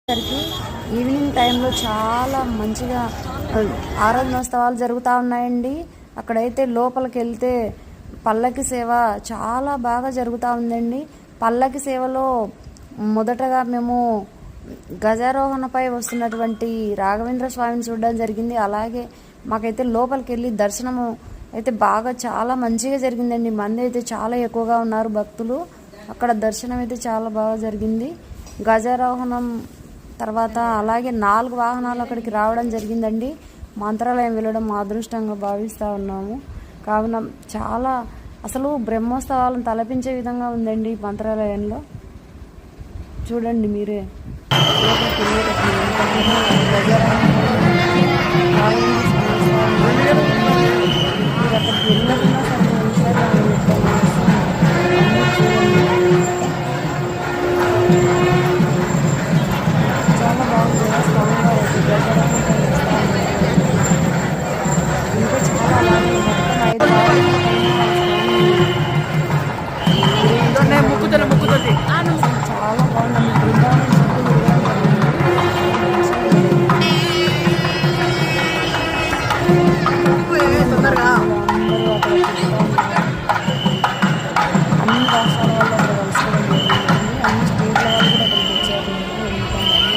సరికి ఈవినింగ్ టైంలో చాలా మంచిగా ఆరాధనోత్సవాలు జరుగుతూ ఉన్నాయండి. అక్కడైతే లోపలికి వెళ్తే పల్లకి సేవ చాలా బాగా జరుగుతూ ఉందండి. పల్లకి సేవలో మొదటగా మేము గజారోహణపై వస్తున్నటువంటి రాఘవేంద్ర స్వామిని చూడడం జరిగింది. అలాగే మాకైతే లోపలికి వెళ్ళి దర్శనము అయితే బాగా చాలా మంచిగా జరిగిందండి. మంది అయితే చాలా ఎక్కువగా ఉన్నారు భక్తులు. అక్కడ దర్శనం అయితే చాలా బాగా జరిగింది. గజారోహణం తర్వాత అలాగే 4 వాహనాలు అక్కడికి రావడం జరిగిందండి. మంత్రాలయం వెళ్ళడం మా అదృష్టంగా భావిస్తూ ఉన్నాము. కావున చాలా అసలు బ్రహ్మోత్సవాలను తలపించే విధంగా ఉందండి మంత్రాలయంలో. చూడండి మీరే.